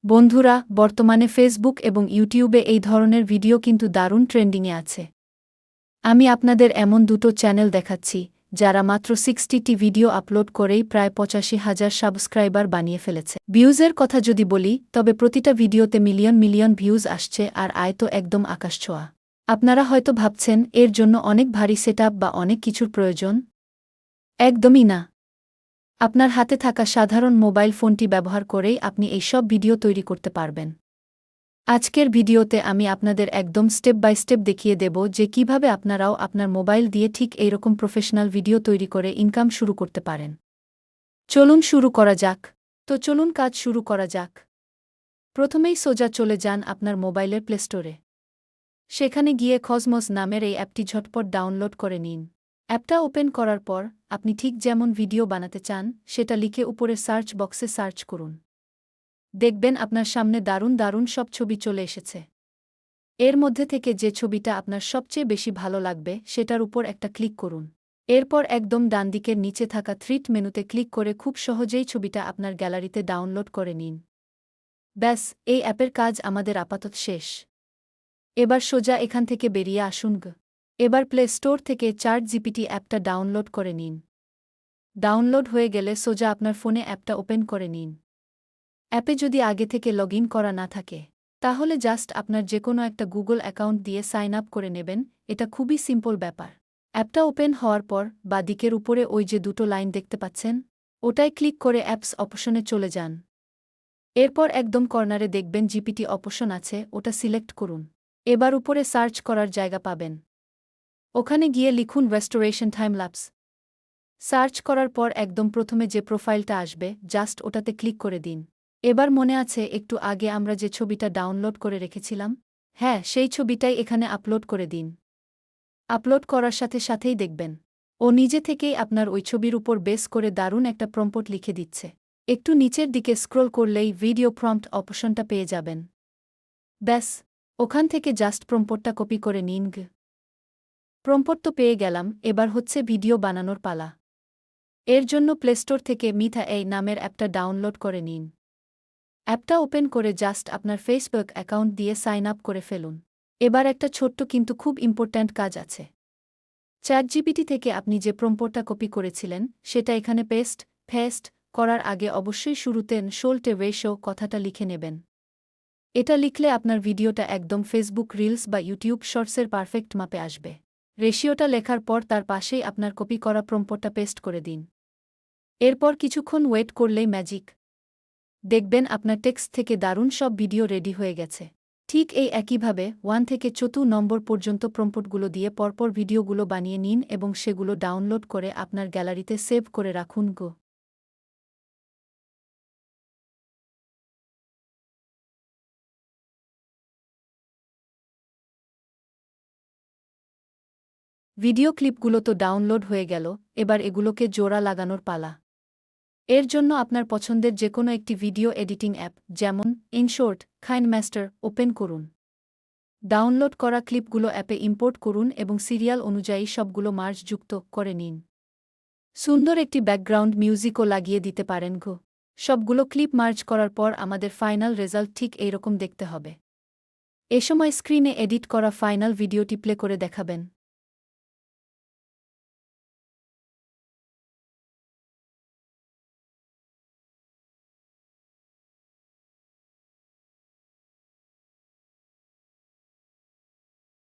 বন্ধুরা, বর্তমানে ফেসবুক এবং ইউটিউবে এই ধরনের ভিডিও কিন্তু দারুণ ট্রেন্ডিংয়ে আছে। আমি আপনাদের এমন দুটো চ্যানেল দেখাচ্ছি, যারা মাত্র 60টি ভিডিও আপলোড করেই প্রায় ৮৫,০০০ সাবস্ক্রাইবার বানিয়ে ফেলেছে। ভিউজের কথা যদি বলি, তবে প্রতিটা ভিডিওতে মিলিয়ন মিলিয়ন ভিউজ আসছে আর আয় তো একদম আকাশছোঁয়া। আপনারা হয়তো ভাবছেন, এর জন্য অনেক ভারী সেটআপ বা অনেক কিছুর প্রয়োজন। একদমই না। আপনার হাতে থাকা সাধারণ মোবাইল ফোনটি ব্যবহার করেই আপনি এই সব ভিডিও তৈরি করতে পারবেন। আজকের ভিডিওতে আমি আপনাদের একদম স্টেপ বাই স্টেপ দেখিয়ে দেব যে কিভাবে আপনারাও আপনার মোবাইল দিয়ে ঠিক এইরকম প্রফেশনাল ভিডিও তৈরি করে ইনকাম শুরু করতে পারেন। চলুন শুরু করা যাক। চলুন কাজ শুরু করা যাক। প্রথমেই সোজা চলে যান আপনার মোবাইলের প্লে স্টোরে। সেখানে গিয়ে কসমস নামের এই অ্যাপটি ঝটপট ডাউনলোড করে নিন। অ্যাপটা ওপেন করার পর আপনি ঠিক যেমন ভিডিও বানাতে চান সেটা লিখে উপরের সার্চ বক্সে সার্চ করুন। দেখবেন আপনার সামনে দারুণ দারুণ সব ছবি চলে এসেছে। এর মধ্যে থেকে যে ছবিটা আপনার সবচেয়ে বেশি ভালো লাগবে সেটার উপর একটা ক্লিক করুন। এরপর একদম ডানদিকের নিচে থাকা থ্রিট মেনুতে ক্লিক করে খুব সহজেই ছবিটা আপনার গ্যালারিতে ডাউনলোড করে নিন। ব্যাস, এই অ্যাপের কাজ আমাদের আপাতত শেষ। এবার সোজা এখান থেকে বেরিয়ে আসুন। এবার প্লে স্টোর থেকে চ্যাটজিপিটি অ্যাপটা ডাউনলোড করে নিন। ডাউনলোড হয়ে গেলে সোজা আপনার ফোনে অ্যাপটা ওপেন করে নিন। অ্যাপে যদি আগে থেকে লগ ইন করা না থাকে, তাহলে জাস্ট আপনার যেকোনো একটা গুগল অ্যাকাউন্ট দিয়ে সাইন আপ করে নেবেন। এটা খুবই সিম্পল ব্যাপার। অ্যাপটা ওপেন হওয়ার পর দিকের উপরে ওই যে দুটো লাইন দেখতে পাচ্ছেন, ওটায় ক্লিক করে অ্যাপস অপশনে চলে যান। এরপর একদম কর্নারে দেখবেন জিপিটি অপশন আছে, ওটা সিলেক্ট করুন। এবার উপরে সার্চ করার জায়গা পাবেন। ওখানে গিয়ে লিখুন রেস্টোরেশন টাইম ল্যাপস। সার্চ করার পর একদম প্রথমে যে প্রোফাইলটা আসবে, জাস্ট ওটাতে ক্লিক করে দিন। এবার মনে আছে একটু আগে আমরা যে ছবিটা ডাউনলোড করে রেখেছিলাম? হ্যাঁ, সেই ছবিটাই এখানে আপলোড করে দিন। আপলোড করার সাথে সাথেই দেখবেন ও নিজে থেকেই আপনার ওই ছবির উপর বেস করে দারুণ একটা প্রম্পট লিখে দিচ্ছে। একটু নিচের দিকে স্ক্রল করলেই ভিডিও প্রম্পট অপশনটা পেয়ে যাবেন। ব্যাস, ওখান থেকে জাস্ট প্রম্পটটা কপি করে নিন। প্রম্পট তো পেয়ে গেলাম, এবার হচ্ছে ভিডিও বানানোর পালা। এর জন্য প্লে স্টোর থেকে মিথা এই নামের অ্যাপটা ডাউনলোড করে নিন। অ্যাপটা ওপেন করে জাস্ট আপনার ফেসবুক অ্যাকাউন্ট দিয়ে সাইন আপ করে ফেলুন। এবার একটা ছোট্ট কিন্তু খুব ইম্পর্ট্যান্ট কাজ আছে। চ্যাটজিপিটি থেকে আপনি যে প্রম্পটটা কপি করেছিলেন সেটা এখানে পেস্ট করার আগে অবশ্যই শুরুতে শোল্টে রেশো কথাটা লিখে নেবেন। এটা লিখলে আপনার ভিডিওটা একদম ফেসবুক রিলস বা ইউটিউব শর্টসের পারফেক্ট মাপে আসবে। রেশিওটা লেখার পর তার পাশেই আপনার কপি করা প্রম্পটটা পেস্ট করে দিন। এরপর কিছুক্ষণ ওয়েট করলেই ম্যাজিক। দেখবেন আপনার টেক্সট থেকে দারুণ সব ভিডিও রেডি হয়ে গেছে। ঠিক এই একইভাবে 1 থেকে 4 নম্বর পর্যন্ত প্রম্পটগুলো দিয়ে পরপর ভিডিওগুলো বানিয়ে নিন এবং সেগুলো ডাউনলোড করে আপনার গ্যালারিতে সেভ করে রাখুন। ভিডিও ক্লিপগুলো তো ডাউনলোড হয়ে গেল, এবার এগুলোকে জোড়া লাগানোর পালা। এর জন্য আপনার পছন্দের যেকোনো একটি ভিডিও এডিটিং অ্যাপ, যেমন ইনশর্ট, কাইনমাস্টার, ওপেন করুন। ডাউনলোড করা ক্লিপগুলো অ্যাপে ইম্পোর্ট করুন এবং সিরিয়াল অনুযায়ী সবগুলো মার্জ যুক্ত করে নিন। সুন্দর একটি ব্যাকগ্রাউন্ড মিউজিকও লাগিয়ে দিতে পারেন। সবগুলো ক্লিপ মার্জ করার পর আমাদের ফাইনাল রেজাল্ট ঠিক এইরকম দেখতে হবে। এ সময় স্ক্রিনে এডিট করা ফাইনাল ভিডিওটি প্লে করে দেখাবেন।